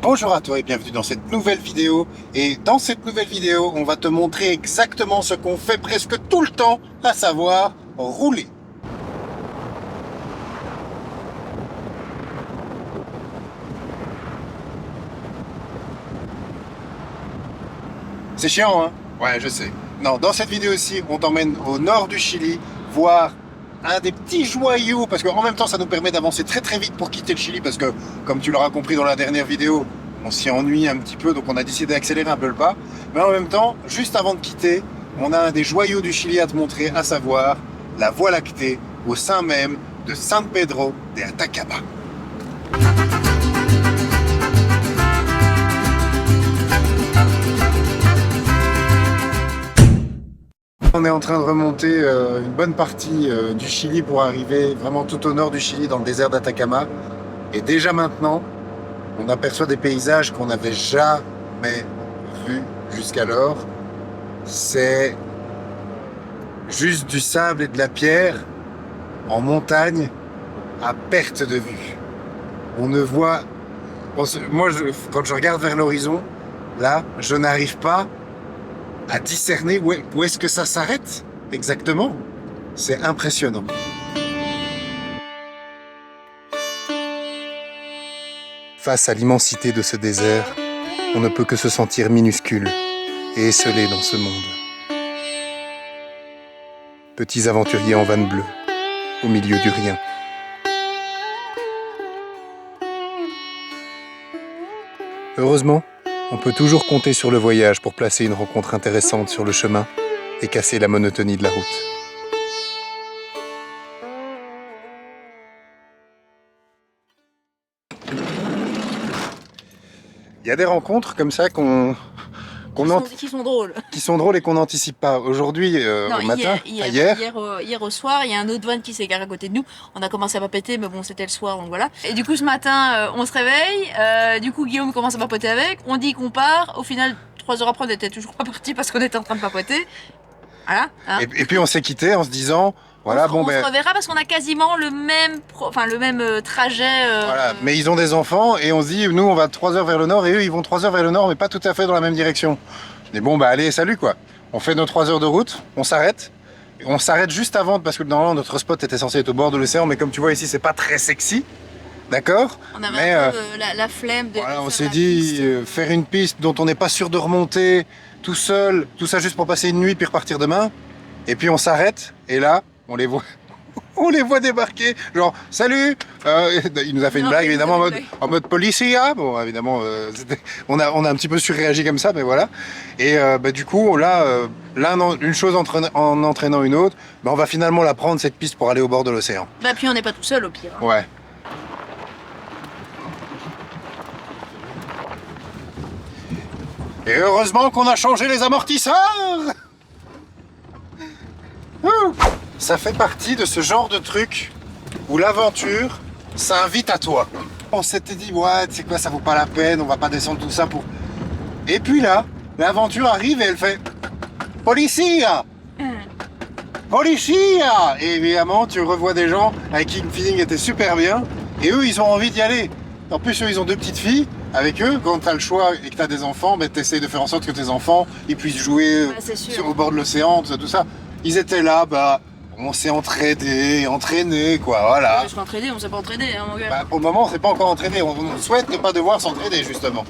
Bonjour à toi et bienvenue dans cette nouvelle vidéo. Et dans cette nouvelle vidéo, on va te montrer exactement ce qu'on fait presque tout le temps, à savoir rouler. C'est chiant, hein? Ouais, je sais. Non, dans cette vidéo-ci, on t'emmène au nord du Chili, voir un des petits joyaux, parce qu'en même temps, ça nous permet d'avancer très très vite pour quitter le Chili, parce que, comme tu l'auras compris dans la dernière vidéo, on s'y ennuie un petit peu, donc on a décidé d'accélérer un peu le pas. Mais en même temps, juste avant de quitter, on a un des joyaux du Chili à te montrer, à savoir la Voie lactée, au sein même de San Pedro de Atacama. On est en train de remonter une bonne partie du Chili pour arriver vraiment tout au nord du Chili, dans le désert d'Atacama. Et déjà maintenant, on aperçoit des paysages qu'on n'avait jamais vus jusqu'alors. C'est juste du sable et de la pierre en montagne à perte de vue. On ne voit... quand je regarde vers l'horizon, là, je n'arrive pas à discerner où est-ce que ça s'arrête exactement. C'est impressionnant. Face à l'immensité de ce désert, on ne peut que se sentir minuscule et esselé dans ce monde. Petits aventuriers en van bleue, au milieu du rien. Heureusement, on peut toujours compter sur le voyage pour placer une rencontre intéressante sur le chemin et casser la monotonie de la route. Il y a des rencontres comme ça qui sont drôles. Qui sont drôles et qu'on n'anticipe pas. Aujourd'hui, au matin, hier au soir, il y a un autre van qui s'est garé à côté de nous. On a commencé à papoter, mais bon, c'était le soir, donc voilà. Et du coup, ce matin, on se réveille. Du coup, Guillaume commence à papoter avec. On dit qu'on part. Au final, 3 heures après, on était toujours pas partis parce qu'on était en train de papoter. Voilà. Hein. Et puis, on s'est quitté en se disant... Voilà, on se reverra parce qu'on a quasiment le même trajet. Voilà, mais ils ont des enfants et on se dit, nous on va 3 heures vers le nord et eux ils vont 3 heures vers le nord mais pas tout à fait dans la même direction. Je dis bon bah allez, salut quoi. On fait nos 3 heures de route, on s'arrête. On s'arrête juste avant parce que normalement notre spot était censé être au bord de l'océan, mais comme tu vois ici c'est pas très sexy. D'accord. On avait un peu la flemme de... Voilà, on s'est dit faire une piste dont on n'est pas sûr de remonter tout seul, tout ça juste pour passer une nuit puis repartir demain. Et puis on s'arrête et là... On les voit débarquer, genre salut. Il nous a fait une blague évidemment en mode policia. Bon évidemment, on a un petit peu surréagi comme ça, mais voilà. Et du coup là, une chose en entraînant une autre, on va finalement la prendre cette piste pour aller au bord de l'océan. Bah puis on n'est pas tout seul au pire. Hein. Ouais. Et heureusement qu'on a changé les amortisseurs. Ça fait partie de ce genre de truc où l'aventure, ça invite à toi. On s'était dit, ouais, tu sais quoi, ça vaut pas la peine, on va pas descendre tout ça pour... Et puis là, l'aventure arrive et elle fait... Policia! Policia! Et évidemment, tu revois des gens avec qui le feeling était super bien, et eux, ils ont envie d'y aller. En plus, eux, ils ont 2 petites filles. Avec eux, quand tu as le choix et que tu as des enfants, tu essayes de faire en sorte que tes enfants ils puissent jouer au bord de l'océan, tout ça. Ils étaient là, on s'est entraîné, quoi, voilà. Je suis entraîné, on s'est pas entraîné, hein, mon gars. Pour le moment, on s'est pas encore entraîné. On souhaite ne pas devoir s'entraîner, justement.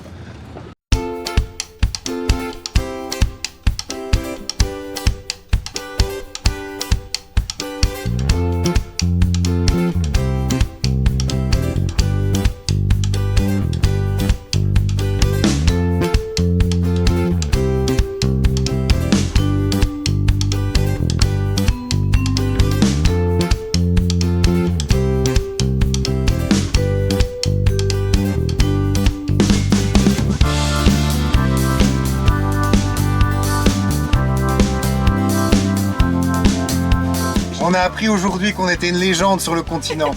On a appris aujourd'hui qu'on était une légende sur le continent.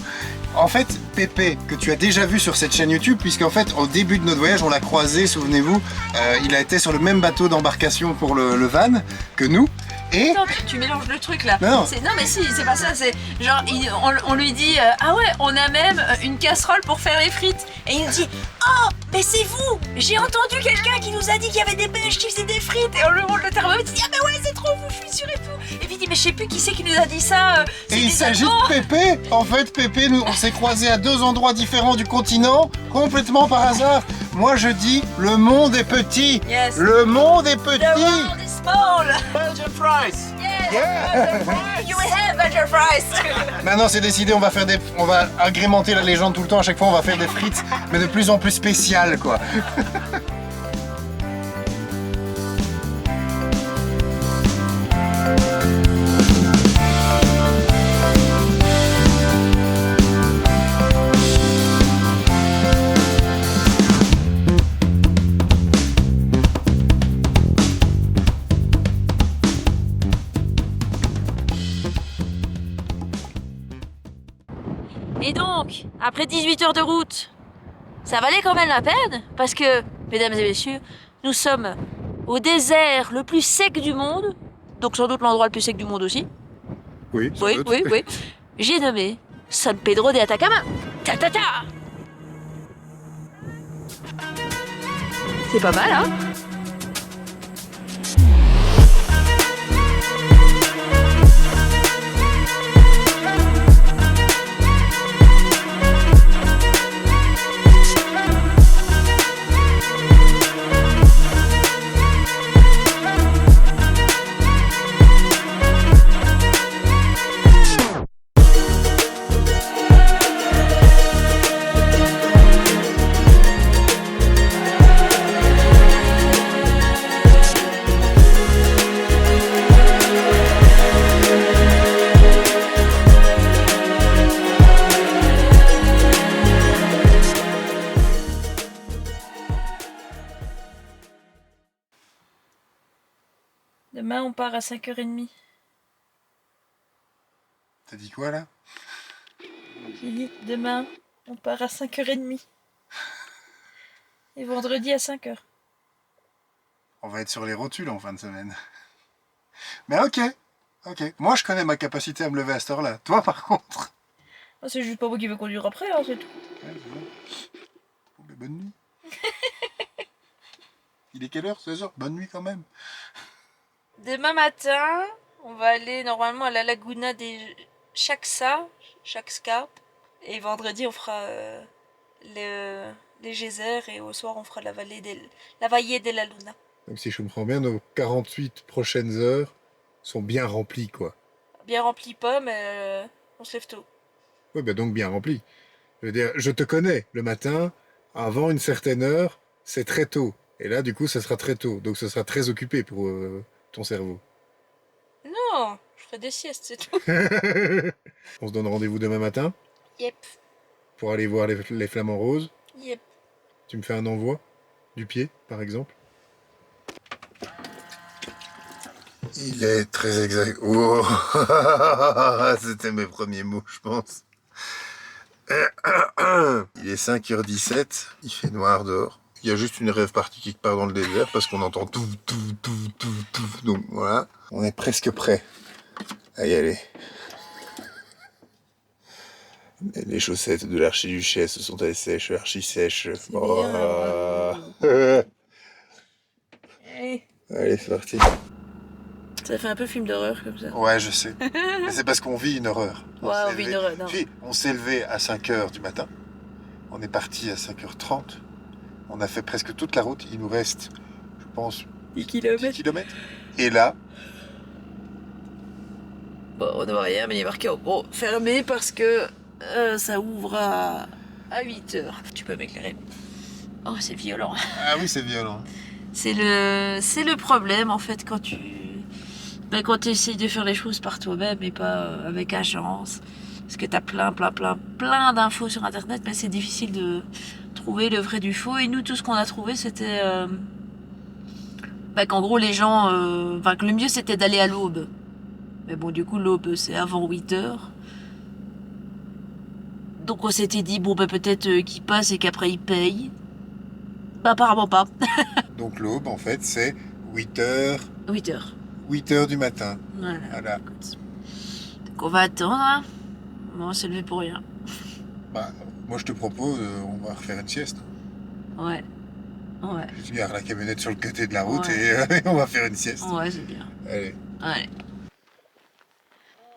En fait, Pépé, que tu as déjà vu sur cette chaîne YouTube, puisqu'en fait, au début de notre voyage, on l'a croisé, souvenez-vous, il a été sur le même bateau d'embarcation pour le van que nous. Et Attends, tu mélanges le truc là. Non. Non mais si, c'est pas ça, c'est genre on lui dit ah ouais, on a même une casserole pour faire les frites. Et il nous dit oh mais c'est vous. J'ai entendu quelqu'un qui nous a dit qu'il y avait des Belges qui faisaient des frites. Et on lui montre le thermomètre, il dit ah mais ouais c'est trop vous, je suis sûr et tout. Et puis il dit mais je sais plus qui c'est qui nous a dit ça. Et il s'agit de Pépé. En fait, Pépé, on s'est croisés à 2 endroits différents du continent, complètement par hasard. Moi, je dis, le monde est petit. Yes. Le monde est petit. The world is small. Belgian fries. Yes. Yeah. You will have better fries. Maintenant, c'est décidé, on va agrémenter la légende tout le temps. À chaque fois, on va faire des frites, mais de plus en plus spéciales, quoi. Et donc, après 18 heures de route, ça valait quand même la peine parce que, mesdames et messieurs, nous sommes au désert le plus sec du monde, donc sans doute l'endroit le plus sec du monde aussi. Oui, Oui. J'ai nommé San Pedro de Atacama. Ta ta ta. C'est pas mal, hein? Demain, on part à 5h30. T'as dit quoi, là? J'ai dit, demain, on part à 5h30. Et vendredi à 5h. On va être sur les rotules en fin de semaine. Mais ok. Moi, je connais ma capacité à me lever à cette heure-là. Toi, par contre... Ah, c'est juste pas moi qui veux conduire après, hein, c'est tout. Ouais, c'est bon. Bon, mais bonne nuit. Il est quelle heure? 16h? Bonne nuit quand même. Demain matin, on va aller normalement à la Laguna des Chaxa. Et vendredi, on fera les geysers et au soir, on fera la Valle de la Luna. Donc si je comprends bien, nos 48 prochaines heures sont bien remplies, quoi. Bien rempli pas, mais on se lève tôt. Oui, bah donc bien remplies. Je veux dire, je te connais. Le matin, avant une certaine heure, c'est très tôt. Et là, du coup, ça sera très tôt. Donc, ce sera très occupé pour ton cerveau. Non, je ferai des siestes, c'est tout. On se donne rendez-vous demain matin Yep. pour aller voir les flamants roses. Yep. Tu me fais un envoi du pied, par exemple. Il est très exact. Oh. C'était mes premiers mots, je pense. Il est 5h17, il fait noir dehors. Il y a juste une rêve partie qui part dans le désert parce qu'on entend tout. Donc voilà, on est presque prêt à y aller. Les chaussettes de l'archiduchesse sont sèches, archi-sèches. Oh. Allez, c'est parti. Ça fait un peu film d'horreur comme ça. Ouais, je sais. Mais c'est parce qu'on vit une horreur. Ouais, on vit une horreur, non. Puis, on s'est levé à 5h du matin. On est parti à 5h30. On a fait presque toute la route. Il nous reste, je pense, 10 km. 10 km. Et là... Bon, on ne voit rien, mais il est marqué en gros fermé parce que ça ouvre à 8h. Tu peux m'éclairer? Oh, c'est violent. Ah oui, c'est violent. C'est le problème, en fait, quand tu essayes de faire les choses par toi-même et pas avec agence. Parce que tu as plein d'infos sur Internet, mais c'est difficile de trouver le vrai du faux. Et nous, tout ce qu'on a trouvé, c'était qu'en gros, les gens... que le mieux, c'était d'aller à l'aube. Mais bon, du coup, l'aube, c'est avant 8h. Donc, on s'était dit, bon, peut-être qu'ils passent et qu'après, ils payent. Bah, apparemment pas. Donc l'aube, en fait, c'est 8h... 8h. 8 h du matin. Voilà. Écoute. Donc on va attendre. Hein. Bon, on s'est levé pour rien. Bah, moi je te propose, on va refaire une sieste. Ouais. Ouais. Tu gares la camionnette sur le côté de la route et on va faire une sieste. Ouais, c'est bien. Allez. Allez.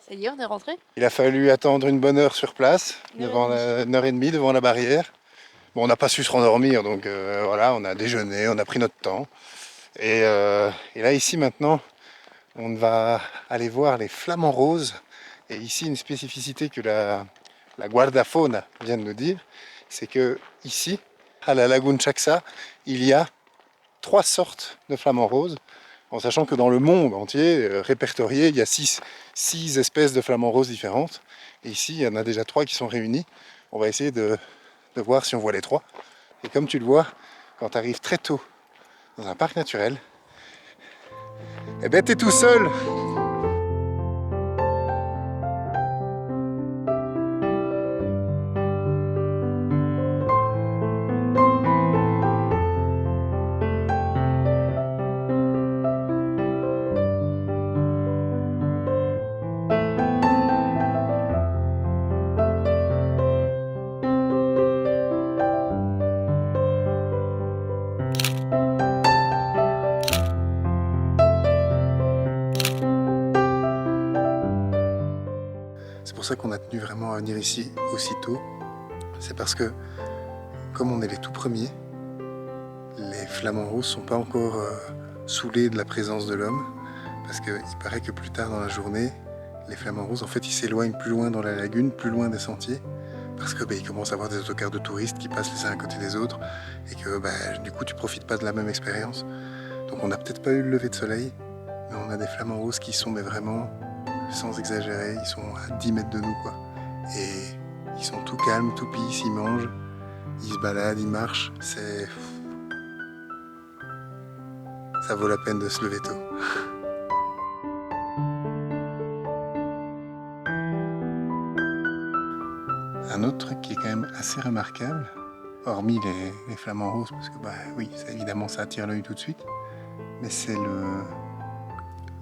Ça y est, on est rentré. Il a fallu attendre une bonne heure sur place, devant une heure et demie devant la barrière. Bon, on n'a pas su se rendormir, donc voilà, on a déjeuné, on a pris notre temps. Et là, ici, maintenant, on va aller voir les flamants roses. Et ici, une spécificité que la Guardafauna vient de nous dire, c'est que ici, à la lagune Chaxa, il y a 3 sortes de flamants roses, en sachant que dans le monde entier, répertorié, il y a 6 espèces de flamants roses différentes. Et ici, il y en a déjà 3 qui sont réunies. On va essayer de voir si on voit les 3. Et comme tu le vois, quand tu arrives très tôt dans un parc naturel, eh ben t'es tout seul. C'est pour ça qu'on a tenu vraiment à venir ici aussitôt. C'est parce que, comme on est les tout premiers, les flamants roses ne sont pas encore saoulés de la présence de l'homme. Parce qu'il paraît que plus tard dans la journée, les flamants roses, en fait, ils s'éloignent plus loin dans la lagune, plus loin des sentiers. Parce que il commence à avoir des autocars de touristes qui passent les uns à côté des autres. Et que du coup, tu profites pas de la même expérience. Donc on n'a peut-être pas eu le lever de soleil, mais on a des flamants roses qui sont vraiment... sans exagérer, ils sont à 10 mètres de nous, quoi. Et ils sont tout calmes, tout peace, ils mangent, ils se baladent, ils marchent. Ça vaut la peine de se lever tôt. Un autre truc qui est quand même assez remarquable, hormis les flamants roses, parce que oui, ça, évidemment ça attire l'œil tout de suite, mais c'est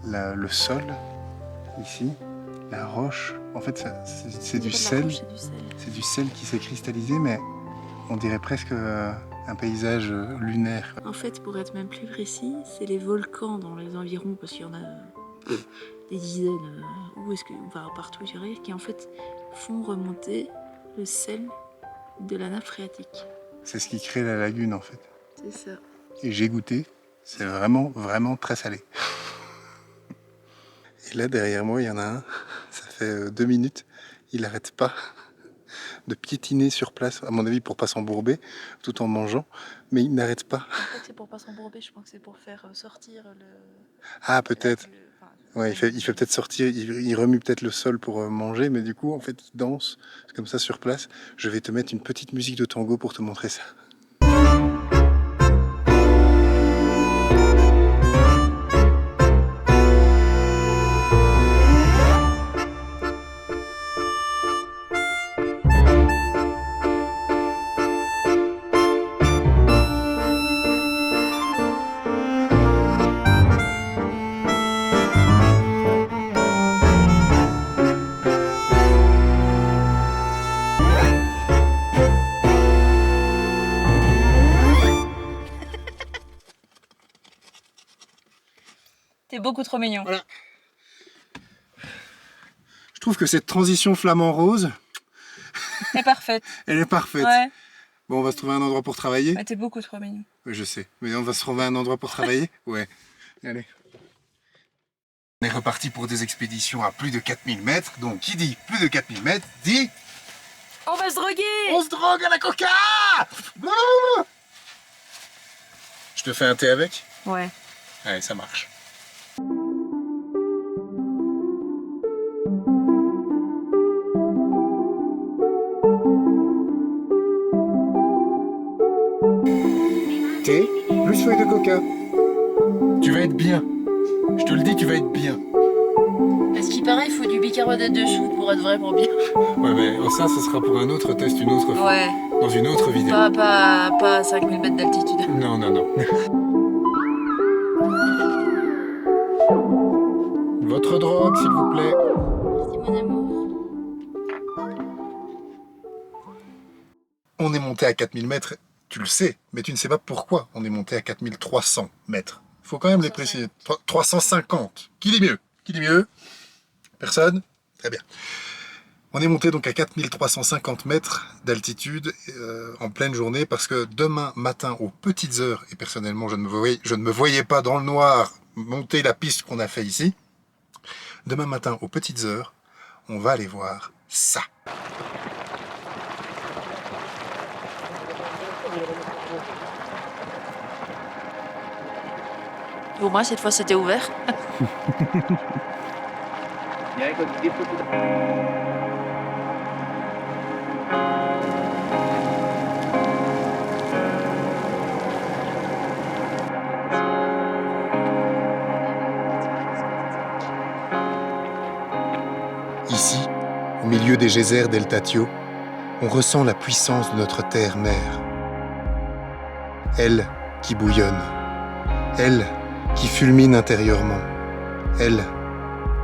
le sol. Ici, la roche, en fait, c'est du sel. C'est du sel qui s'est cristallisé, mais on dirait presque un paysage lunaire. En fait, pour être même plus précis, c'est les volcans dans les environs, parce qu'il y en a des dizaines, où est-ce qu'on va partout, je dirais, qui en fait font remonter le sel de la nappe phréatique. C'est ce qui crée la lagune, en fait. C'est ça. Et j'ai goûté, c'est vraiment, vraiment très salé. Et là, derrière moi, il y en a un, ça fait 2 minutes, il n'arrête pas de piétiner sur place, à mon avis pour pas s'embourber, tout en mangeant, mais il n'arrête pas. En fait, c'est pour pas s'embourber, je pense que c'est pour faire sortir le... Ah, peut-être. Ouais, il fait peut-être sortir, il remue peut-être le sol pour manger, mais du coup, en fait, il danse comme ça sur place. Je vais te mettre une petite musique de tango pour te montrer ça. T'es beaucoup trop mignon. Voilà. Je trouve que cette transition flamant rose, Elle est parfaite. elle est parfaite. Ouais. Bon, on va se trouver un endroit pour travailler. Ouais, t'es beaucoup trop mignon. Oui, je sais. Mais on va se trouver un endroit pour travailler. Ouais. Allez. On est reparti pour des expéditions à plus de 4000 mètres. Donc, qui dit plus de 4000 mètres, dit... On va se droguer! On se drogue à la coca! Je te fais un thé avec? Ouais. Allez, ça marche. Thé plus feuille de coca. Tu vas être bien. Je te le dis, tu vas être bien. À ce qui paraît, il faut du bicarbonate de soude pour être vraiment bien. Ouais, mais ça, ce sera pour un autre test, une autre fois. Ouais. Dans une autre vidéo. Pas à 5000 mètres d'altitude. Non, non, non. Votre drogue, s'il vous plaît. Merci mon amour. On est monté à 4000 mètres, tu le sais, mais tu ne sais pas pourquoi on est monté à 4300 mètres. Il faut quand même les préciser. 350. Qui dit mieux? Qui dit mieux? Personne? Très bien. On est monté donc à 4350 mètres d'altitude en pleine journée parce que demain matin aux petites heures, et personnellement je ne me voyais pas dans le noir monter la piste qu'on a fait ici, demain matin aux petites heures, on va aller voir ça. Au moins cette fois c'était ouvert. Ici, au milieu des geysers d'El Tatio, on ressent la puissance de notre terre-mère. Elle qui bouillonne, elle qui fulmine intérieurement, elle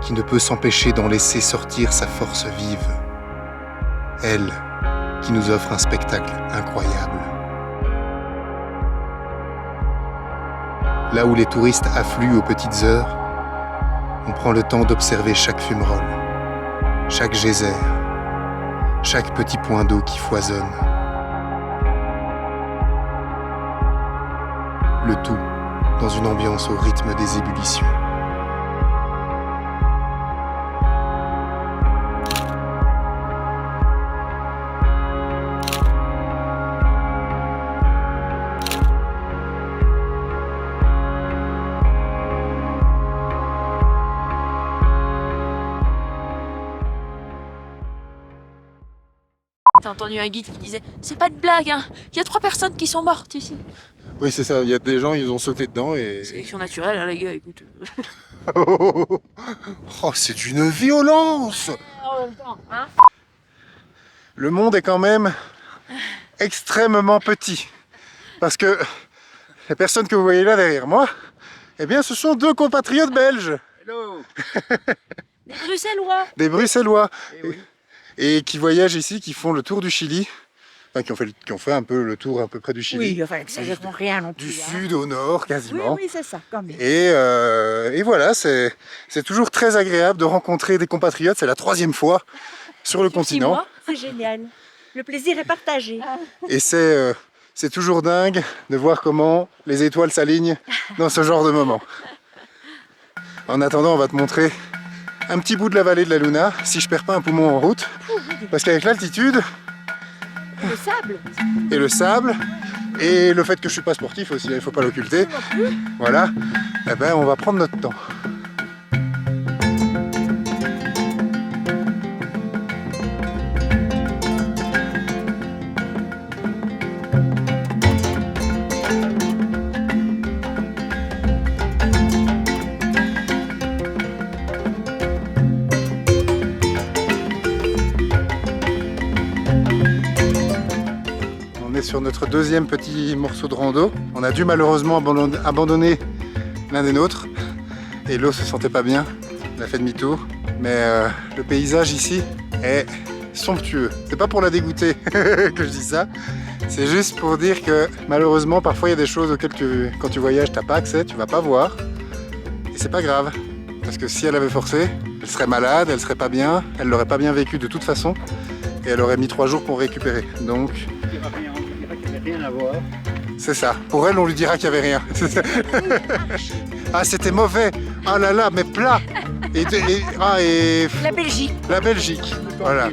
qui ne peut s'empêcher d'en laisser sortir sa force vive, elle qui nous offre un spectacle incroyable. Là où les touristes affluent aux petites heures, on prend le temps d'observer chaque fumerole, chaque geyser, chaque petit point d'eau qui foisonne. Le tout dans une ambiance au rythme des ébullitions. T'as entendu un guide qui disait c'est pas de blague, hein. Il y a 3 personnes qui sont mortes ici. Oui, c'est ça. Il y a des gens, ils ont sauté dedans et... Sélection naturelle, hein, les gars, écoute. Oh, c'est une violence! En même temps, hein. Le monde est quand même extrêmement petit. Parce que les personnes que vous voyez là derrière moi, eh bien, ce sont 2 compatriotes belges. Hello. Les Bruxellois. Des Bruxellois. Eh oui. Et qui voyagent ici, qui font le tour du Chili. Enfin, qui ont fait un peu le tour à peu près du Chili. Oui, enfin, exagérons rien non plus. Du sud au nord, quasiment. Oui, c'est ça, quand même. Et voilà, c'est toujours très agréable de rencontrer des compatriotes. C'est la 3e fois sur le continent. C'est génial. Le plaisir est partagé. Et c'est toujours dingue de voir comment les étoiles s'alignent dans ce genre de moment. En attendant, on va te montrer un petit bout de la vallée de la Luna, si je perds pas un poumon en route. Parce qu'avec l'altitude... Le sable. Et le sable, et le fait que je suis pas sportif aussi, il ne faut pas l'occulter. Voilà, eh ben on va prendre notre temps. Sur notre 2e petit morceau de rando. On a dû malheureusement abandonner l'un des nôtres et l'eau se sentait pas bien, on a fait demi-tour, mais le paysage ici est somptueux. C'est pas pour la dégoûter que je dis ça, c'est juste pour dire que malheureusement parfois il y a des choses auxquelles quand tu voyages t'as pas accès, tu vas pas voir, et c'est pas grave, parce que si elle avait forcé, elle serait malade, elle serait pas bien, elle l'aurait pas bien vécu de toute façon, et elle aurait mis 3 jours pour récupérer. Donc Rien à voir. c'est ça. Pour elle, on lui dira qu'il n'y avait rien. Ah, c'était mauvais. Ah là là, mais plat. Et La Belgique. la Belgique. Voilà.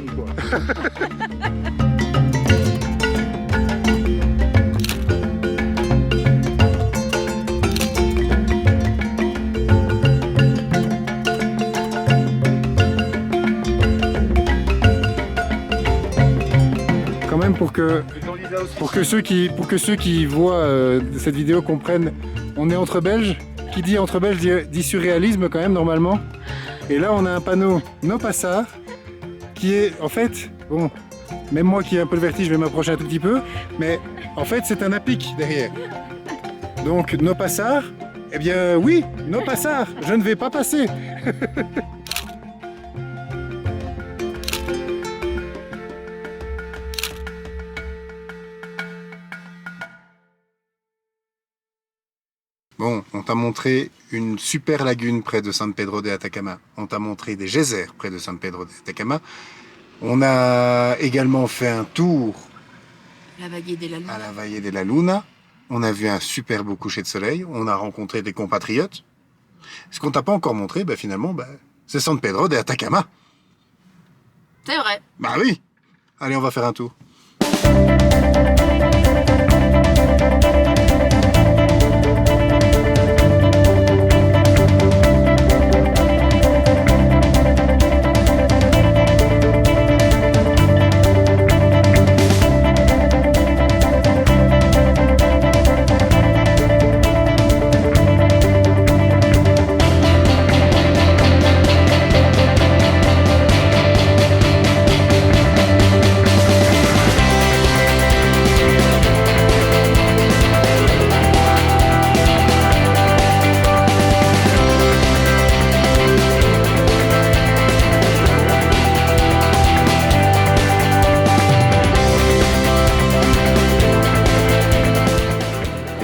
Quand même pour que ceux qui voient cette vidéo comprennent, on est entre Belges. Qui dit entre Belges dit surréalisme quand même normalement. Et là on a un panneau No Passar qui est en fait, bon, même moi qui ai un peu le vertige je vais m'approcher un tout petit peu, mais en fait c'est un apic derrière. Donc No Passar Eh bien oui, no passar, je ne vais pas passer. Bon, on t'a montré une super lagune près de San Pedro de Atacama. On t'a montré des geysers près de San Pedro de Atacama. On a également fait un tour La Valle de la à Luna. la Valle de la Luna. On a vu un super beau coucher de soleil. On a rencontré des compatriotes. Ce qu'on t'a pas encore montré, finalement, c'est San Pedro de Atacama. C'est vrai. Bah oui. Allez, on va faire un tour.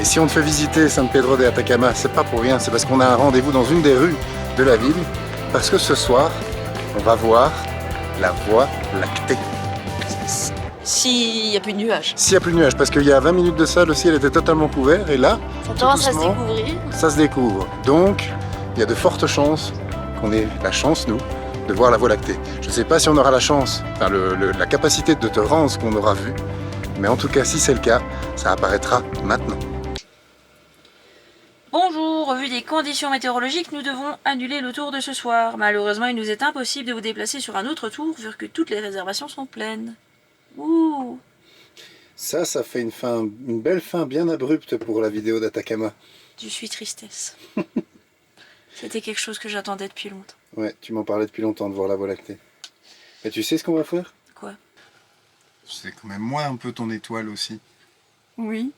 Si on te fait visiter San Pedro de Atacama, c'est pas pour rien, c'est parce qu'on a un rendez-vous dans une des rues de la ville, parce que ce soir, on va voir la Voie lactée. S'il n'y a plus de nuages. S'il n'y a plus de nuages, parce qu'il y a 20 minutes de ça, le ciel était totalement couvert, et là, Ça tout commence à se doucement, découvrir. ça se découvre. Donc, il y a de fortes chances qu'on ait la chance, nous, de voir la Voie lactée. Je ne sais pas si on aura la chance, enfin la capacité de te rendre ce qu'on aura vu, mais en tout cas, si c'est le cas, ça apparaîtra maintenant. Bonjour, au vu des conditions météorologiques, nous devons annuler le tour de ce soir. Malheureusement, il nous est impossible de vous déplacer sur un autre tour vu que toutes les réservations sont pleines. Ouh. Ça fait une belle fin bien abrupte pour la vidéo d'Atacama. Je suis tristesse. C'était quelque chose que j'attendais depuis longtemps. Ouais, tu m'en parlais depuis longtemps de voir la Voie lactée. Et tu sais ce qu'on va faire? Quoi? C'est quand même moi un peu ton étoile aussi. Oui.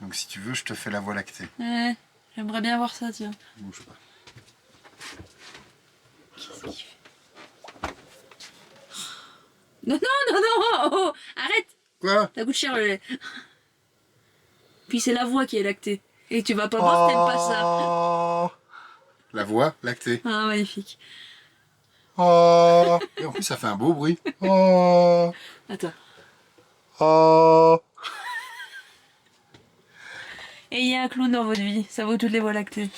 Donc si tu veux, je te fais la Voie lactée. Ouais, j'aimerais bien voir ça, tiens. Bouge pas. Qu'est-ce qu'il fait? Non, oh, arrête! Quoi? Ça coûte cher le lait. Puis c'est la voix qui est lactée. Et tu vas pas boire si t'aimes pas ça. La Voie lactée. Ah, magnifique. Oh. Et en plus, ça fait un beau bruit. Oh. Attends. Oh. Et il y a un clown dans votre vie, ça vaut toutes les voies lactées.